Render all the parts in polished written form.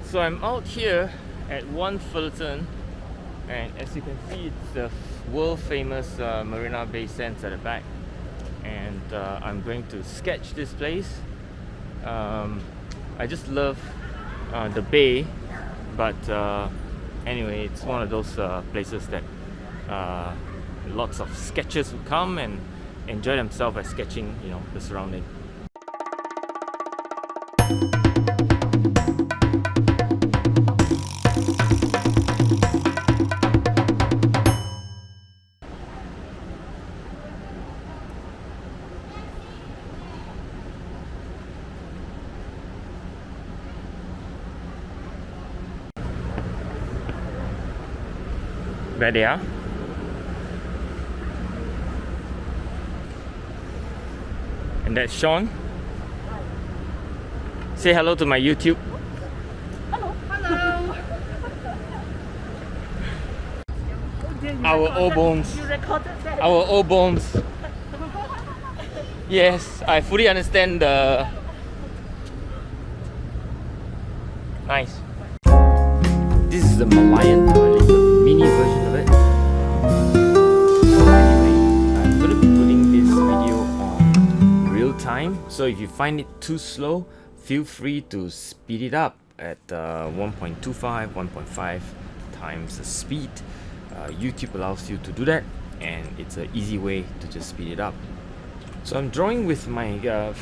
So I'm out here at Fullerton, and as you can see, it's the world famous Marina Bay Sands at the back, and I'm going to sketch this place. I just love the bay, but anyway, it's one of those places that lots of sketchers would come and enjoy themselves by sketching, the surrounding. There they are. And that's Sean. Say hello to my YouTube. Hello. Hello. Our old bones. You recorded that? Our old bones. Yes, I fully understand the... Nice. This is the Merlion, or at least a mini version of it. So anyway, I'm going to be putting this video on real time. So if you find it too slow, feel free to speed it up at 1.25, 1.5 times the speed. YouTube allows you to do that, and it's an easy way to just speed it up. So I'm drawing with my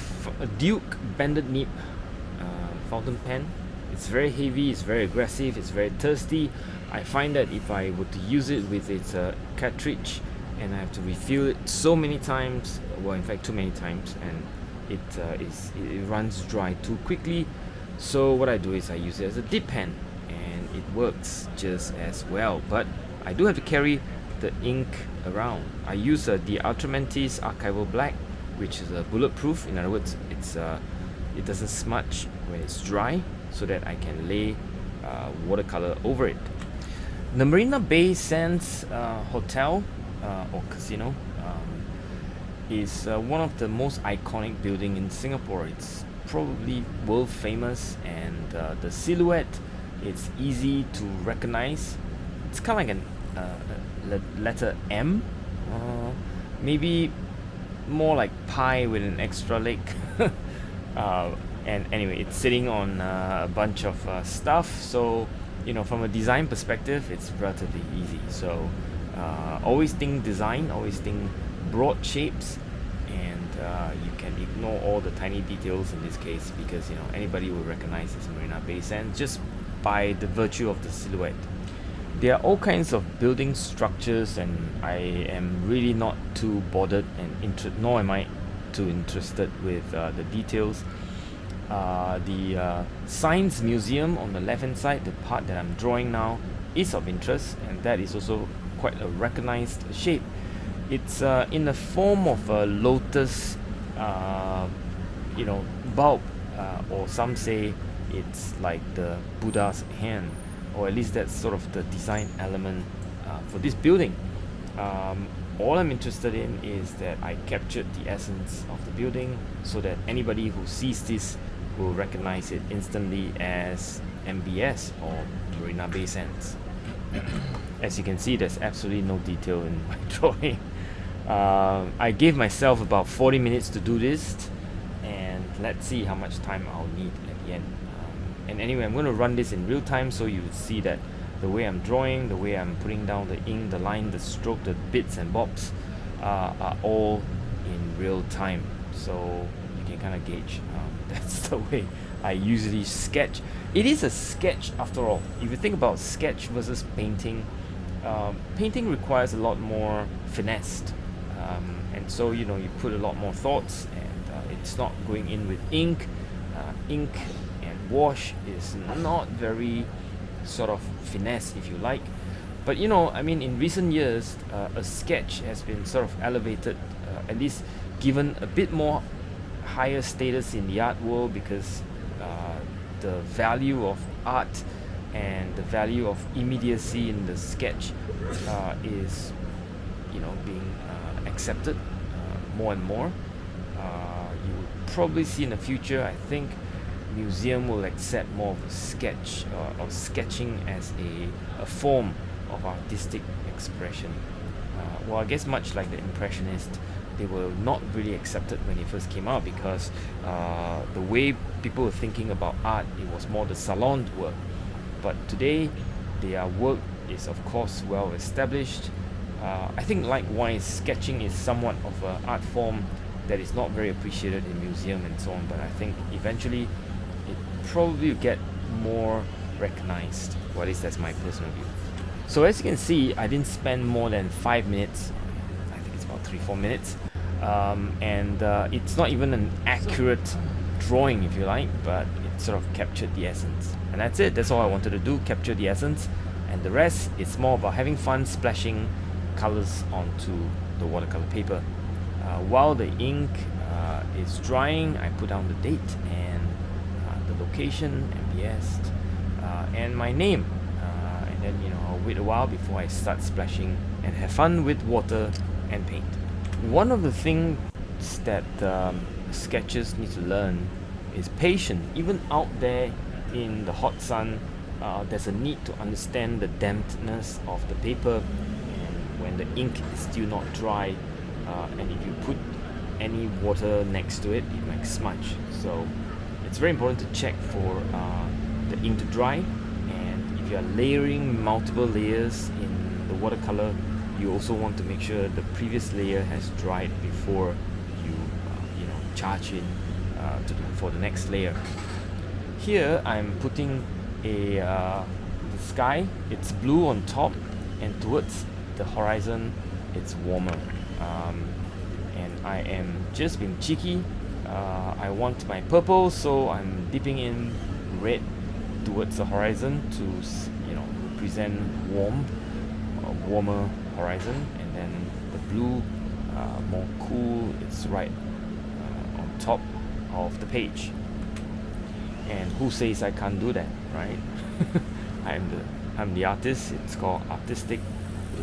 Duke bended nib fountain pen. It's very heavy, it's very aggressive, it's very thirsty. I find that if I were to use it with its cartridge and I have to refill it so many times, well, in fact too many times, and it runs dry too quickly. So what I do is I use it as a dip pen, and it works just as well. But I do have to carry the ink around. I use the Ultramantis Archival Black, which is bulletproof. In other words, it doesn't smudge when it's dry, so that I can lay watercolor over it. The Marina Bay Sands Hotel or Casino is one of the most iconic buildings in Singapore. It's probably world famous, and the silhouette, it's easy to recognize. It's kind of like a letter M, maybe more like pie with an extra leg. And anyway, it's sitting on a bunch of stuff, so from a design perspective, it's relatively easy. So always think design, always think broad shapes, and you can ignore all the tiny details in this case, because anybody will recognize this Marina Bay Sands just by the virtue of the silhouette. There are all kinds of building structures, and I am really not too bothered, and nor am I too interested with the details. The Science Museum on the left hand side, the part that I'm drawing now, is of interest, and that is also quite a recognized shape. It's in the form of a lotus bulb, or some say it's like the Buddha's hand, or at least that's sort of the design element for this building. All I'm interested in is that I captured the essence of the building, so that anybody who sees this will recognize it instantly as MBS, or Marina Bay Sands. As you can see, there's absolutely no detail in my drawing. I gave myself about 40 minutes to do this, and let's see how much time I'll need at the end. And anyway, I'm going to run this in real time, so you see that the way I'm drawing, the way I'm putting down the ink, the line, the stroke, the bits and bobs are all in real time, so you can kind of gauge. That's the way I usually sketch. It is a sketch after all. If you think about sketch versus painting, painting requires a lot more finesse, and so you put a lot more thoughts, and it's not going in with ink. Ink and wash is not very sort of finesse, if you like. But in recent years, a sketch has been sort of elevated, at least given a bit more higher status in the art world, because the value of art and the value of immediacy in the sketch is being accepted more and more. You will probably see in the future, I think, museum will accept more of a sketch or sketching as a form of artistic expression. Well, I guess much like the Impressionist, they were not really accepted when they first came out because the way people were thinking about art, it was more the salon work. But today, their work is of course well established. I think likewise, sketching is somewhat of an art form that is not very appreciated in museum and so on. But I think eventually, it probably will get more recognized. Well, at least that's my personal view. So as you can see, I didn't spend more than 5 minutes. I think it's about 3-4 minutes, and it's not even an accurate drawing, if you like, but it sort of captured the essence. And that's it. That's all I wanted to do, capture the essence. And the rest, it's more about having fun splashing colors onto the watercolor paper. While the ink is drying, I put down the date and the location, MBS, and my name. And then, I'll wait a while before I start splashing and have fun with water and paint. One of the things that sketchers need to learn is patience. Even out there in the hot sun, there's a need to understand the dampness of the paper, and when the ink is still not dry, and if you put any water next to it, it might smudge. So it's very important to check for the ink to dry, and if you are layering multiple layers in the watercolor, you also want to make sure the previous layer has dried before you charge in for the next layer. Here I'm putting the sky. It's blue on top, and towards the horizon it's warmer. And I am just being cheeky. I want my purple, so I'm dipping in red towards the horizon to represent warmer horizon, and then the blue, more cool, it's right on top of the page. And who says I can't do that, right? I'm the artist. It's called artistic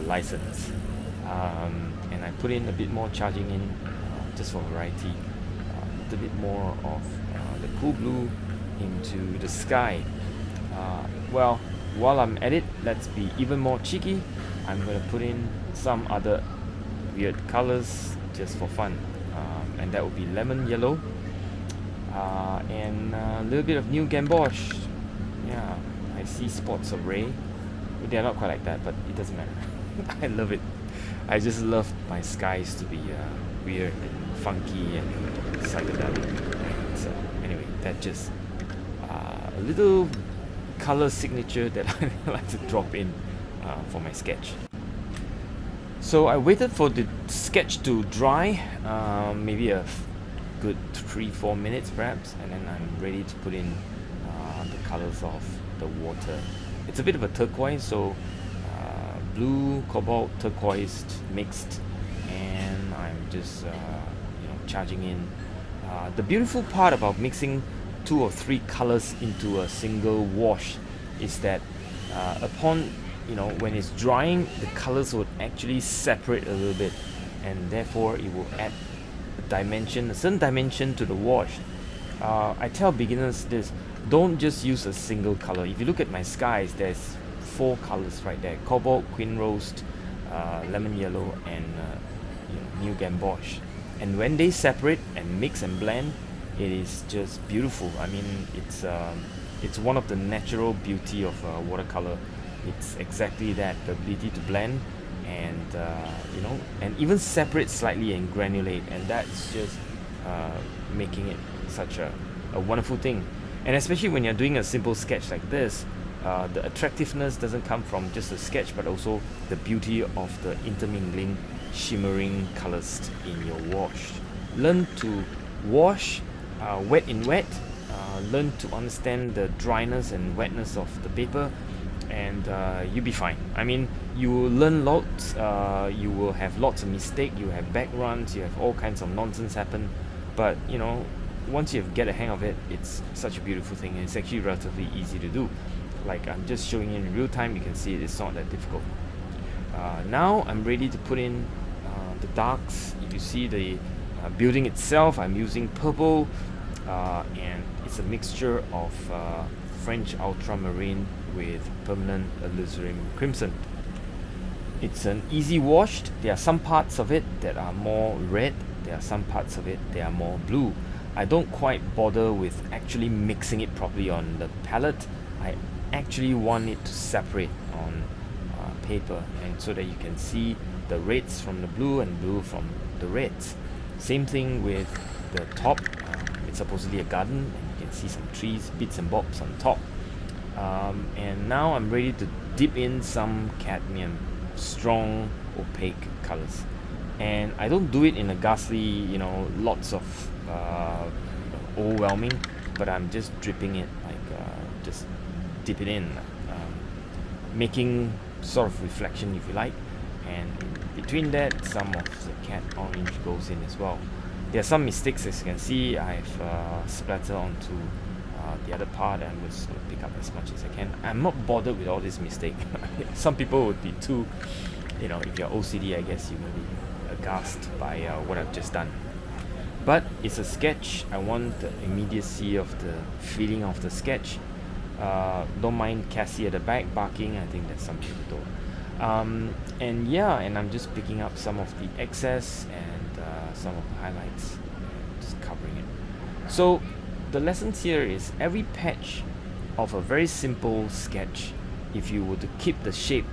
license. And I put in a bit more charging in, just for variety, a little bit more of the cool blue into the sky. Well, while I'm at it, let's be even more cheeky. I'm going to put in some other weird colors just for fun, and that would be lemon yellow, and a little bit of new gamboge. Yeah, I see spots of ray. They're not quite like that, but it doesn't matter. I love it. I just love my skies to be weird and funky and psychedelic. So anyway, that's just a little color signature that I like to drop in for my sketch. So I waited for the sketch to dry, maybe a good 3-4 minutes perhaps, and then I'm ready to put in the colors of the water. It's a bit of a turquoise, so blue, cobalt, turquoise mixed, and I'm just charging in. The beautiful part about mixing 2 or 3 colors into a single wash is that upon when it's drying, the colors would actually separate a little bit, and therefore it will add a certain dimension to the wash. I tell beginners this: don't just use a single color. If you look at my skies, there's 4 colors right there: cobalt, queen rose, lemon yellow, and new gamboge. And when they separate and mix and blend, it is just beautiful. I mean, it's one of the natural beauty of watercolor. It's exactly that, the ability to blend and and even separate slightly and granulate, and that's just making it such a wonderful thing. And especially when you're doing a simple sketch like this, the attractiveness doesn't come from just the sketch, but also the beauty of the intermingling, shimmering colors in your wash. Learn to wash wet in wet. Learn to understand the dryness and wetness of the paper, and you'll be fine. I mean, you will learn lots. You will have lots of mistakes. You have back runs. You have all kinds of nonsense happen. But once you get a hang of it, it's such a beautiful thing. And it's actually relatively easy to do. Like I'm just showing you in real time. You can see it's not that difficult. Now I'm ready to put in the darks. If you see the building itself, I'm using purple, and it's a mixture of French ultramarine with permanent alizarin crimson. It's an easy wash. There are some parts of it that are more red, there are some parts of it that are more blue. I don't quite bother with actually mixing it properly on the palette. I actually want it to separate on paper, and so that you can see the reds from the blue and blue from the reds. Same thing with the top. It's supposedly a garden, and you can see some trees, bits and bobs on top. And now I'm ready to dip in some cadmium, strong opaque colors. And I don't do it in a ghastly, lots of overwhelming, but I'm just dripping it, just dip it in, making sort of reflection, if you like, and in between that some of the cat orange goes in as well. There are some mistakes, as you can see. I've splattered onto the other part, and I'm just going to pick up as much as I can. I'm not bothered with all this mistake. Some people would be too, if you're OCD, I guess you will be aghast by what I've just done. But it's a sketch. I want the immediacy of the feeling of the sketch. Don't mind Cassie at the back barking. I think that's some people don't. And I'm just picking up some of the excess and some of the highlights and just covering it. So the lessons here is every patch of a very simple sketch, if you were to keep the shape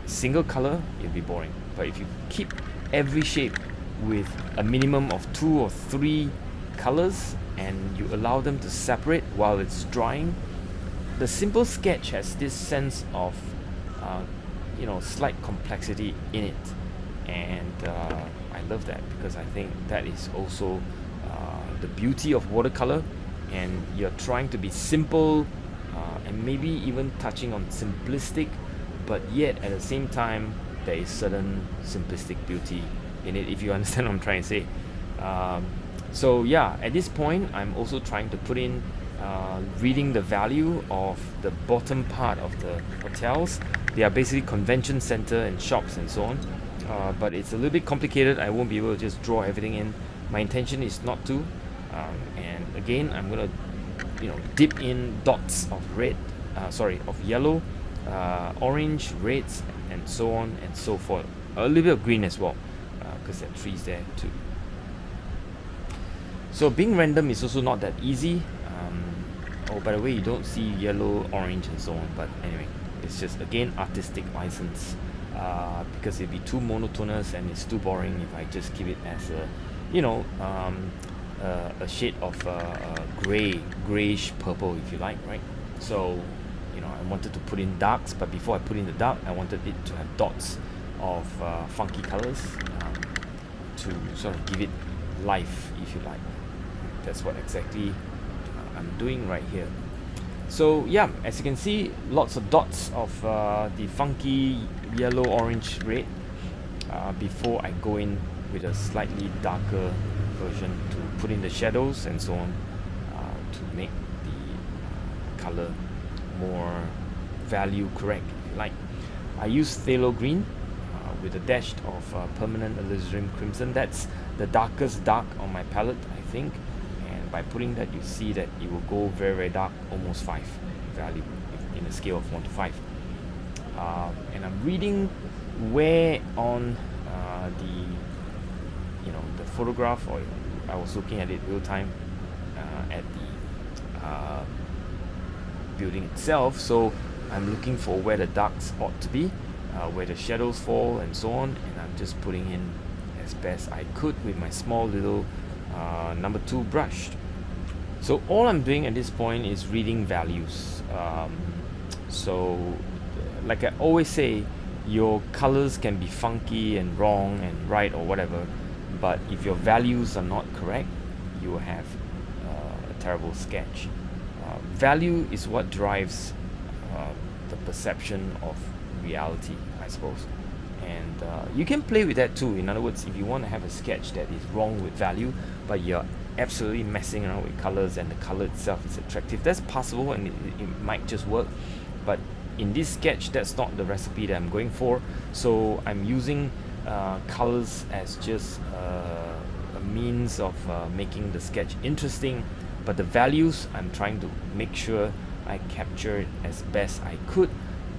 single color, it'll be boring. But if you keep every shape with a minimum of 2 or 3 colors and you allow them to separate while it's drying, the simple sketch has this sense of slight complexity in it, and I love that, because I think that is also the beauty of watercolor. And you're trying to be simple and maybe even touching on simplistic, but yet at the same time there is certain simplistic beauty in it, if you understand what I'm trying to say. At this point I'm also trying to put in reading the value of the bottom part of the hotels. They are basically convention center and shops and so on, but it's a little bit complicated. I won't be able to just draw everything in. My intention is not to, and again I'm gonna dip in dots of of yellow, orange, reds, and so on and so forth. A little bit of green as well, because there are trees there too. So being random is also not that easy. By the way, you don't see yellow, orange and so on, but anyway, it's just again artistic license, because it'd be too monotonous and it's too boring if I just keep it as a shade of grayish purple, if you like, right? So I wanted to put in darks, but before I put in the dark, I wanted it to have dots of funky colors, to sort of give it life, if you like. That's what exactly I'm doing right here. So yeah, as you can see, lots of dots of the funky yellow, orange, red, before I go in with a slightly darker version to put in the shadows and so on, to make the color more value correct, if you like. I use phthalo green with a dash of permanent alizarin crimson. That's the darkest dark on my palette, I think. And by putting that, you see that it will go very, very dark, almost 5 value in a scale of 1 to 5. And I'm reading where on the photograph, or I was looking at it real time at the building itself. So I'm looking for where the darks ought to be, where the shadows fall and so on, and I'm just putting in as best I could with my small little number 2 brush. So all I'm doing at this point is reading values. Like I always say, your colors can be funky and wrong and right or whatever, but if your values are not correct, you will have a terrible sketch. Value is what drives the perception of reality, I suppose. And you can play with that too. In other words, if you want to have a sketch that is wrong with value, but you're absolutely messing around with colors and the color itself is attractive, that's possible, and it might just work. But in this sketch, that's not the recipe that I'm going for. So I'm using colors as just a means of making the sketch interesting, but the values I'm trying to make sure I capture it as best I could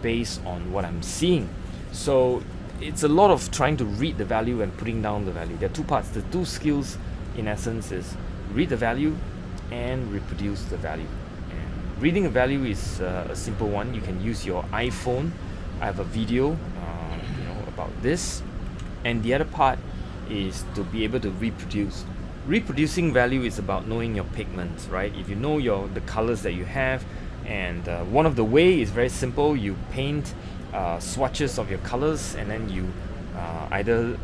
based on what I'm seeing. So it's a lot of trying to read the value and putting down the value. There are two parts. The two skills in essence is read the value and reproduce the value. And reading a value is a simple one. You can use your iPhone. I have a video about this. And the other part is to be able to reproduce. Reproducing value is about knowing your pigments, right? If you know the colors that you have, and one of the way is very simple. You paint swatches of your colors, and then you either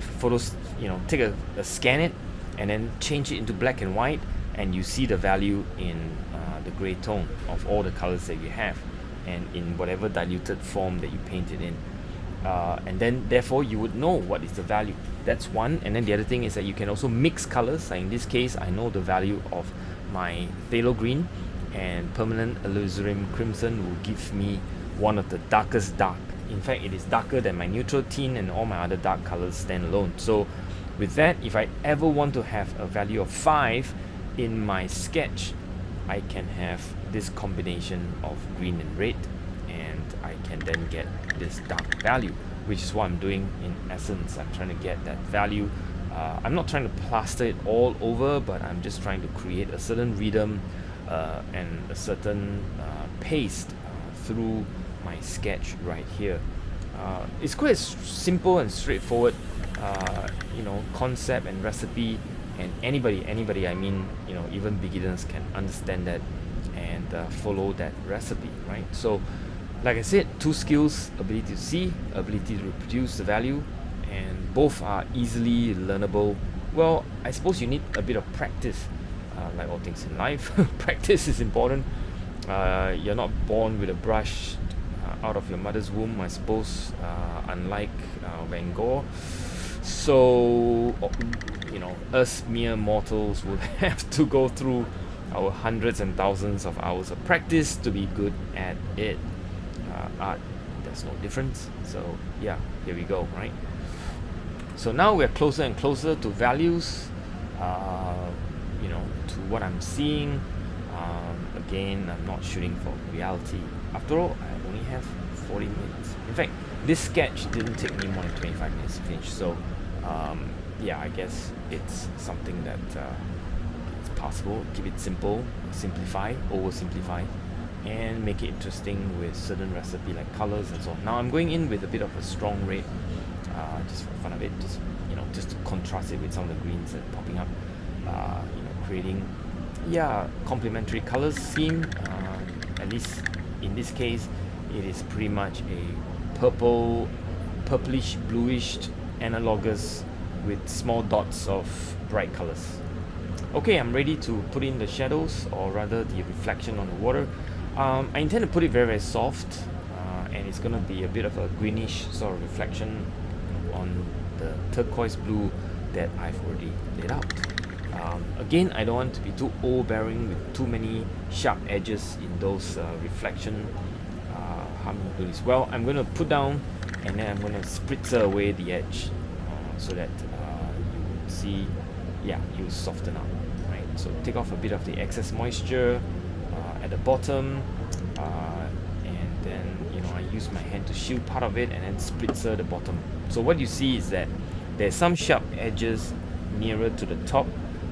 take a scan it, and then change it into black and white, and you see the value in the gray tone of all the colors that you have, and in whatever diluted form that you paint it in. And then therefore you would know what is the value. That's one. And then the other thing is that you can also mix colors. Like in this case, I know the value of my phthalo green, and permanent alizarin crimson will give me one of the darkest dark. In fact, it is darker than my neutral tint and all my other dark colors stand alone. So with that, if I ever want to have a value of 5 in my sketch, I can have this combination of green and red, and I can then get this dark value, which is what I'm doing in essence. I'm trying to get that value. I'm not trying to plaster it all over, but I'm just trying to create a certain rhythm and a certain pace through my sketch right here. It's quite simple and straightforward, concept and recipe, and anybody, I mean, even beginners can understand that and follow that recipe, right? So like I said, two skills: ability to see, ability to reproduce the value, and both are easily learnable. Well, I suppose you need a bit of practice, like all things in life. Practice is important. You're not born with a brush out of your mother's womb, I suppose, unlike Van Gogh. So, us mere mortals would have to go through our hundreds and thousands of hours of practice to be good at it. Art, there's no difference. So yeah, here we go, right? So now we're closer and closer to values, to what I'm seeing. Again, I'm not shooting for reality. After all, I only have 40 minutes. In fact, this sketch didn't take me more than 25 minutes to finish. So I guess it's something that it's possible. Keep it simple, simplify, oversimplify, and make it interesting with certain recipe like colors and so on. Now I'm going in with a bit of a strong red, just for fun of it, just to contrast it with some of the greens that are popping up, creating complementary colors scheme. At least in this case, it is pretty much a purplish, bluish, analogous with small dots of bright colors. Okay, I'm ready to put in the shadows, or rather the reflection on the water. I intend to put it very, very soft, and it's going to be a bit of a greenish sort of reflection on the turquoise blue that I've already laid out. Again, I don't want to be too overbearing with too many sharp edges in those reflection. How I'm going to do this? Well, I'm going to put down, and then I'm going to spritzer away the edge, so that you see, you soften up, right? So take off a bit of the excess moisture at the bottom, and then I use my hand to shield part of it, and then spritzer the bottom. So what you see is that there's some sharp edges nearer to the top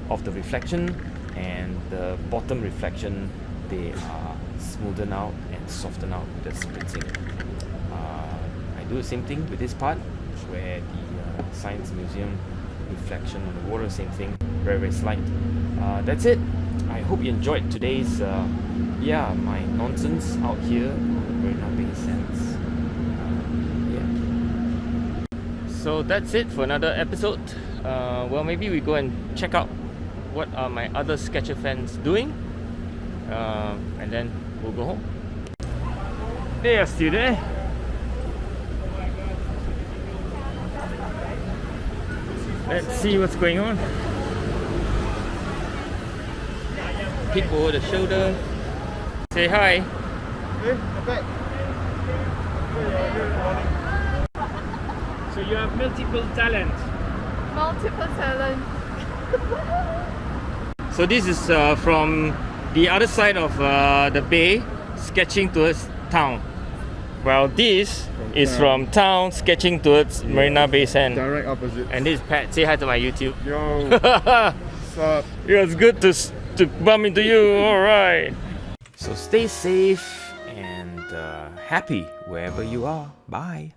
of the reflection, and the bottom reflection, they are smoothen out and soften out with the spritzing. I do the same thing with this part, where the Science Museum reflection on the water, same thing, very, very slight. That's it. I hope you enjoyed today's my nonsense out here on the Marina Bay Sands. So that's it for another episode. Well, maybe we go and check out what are my other sketcher fans doing, and then we'll go home. They are still there. Let's see what's going on. Peek over the shoulder. Say hi. So you have multiple talent. Multiple talent. So this is from the other side of the bay, sketching towards town. Well, this is from town, sketching towards Marina Bay Sand. Direct opposite. And this is Pat. Say hi to my YouTube. Yo, what's up? It was good to bump into you. Alright. So stay safe and happy wherever you are. Bye.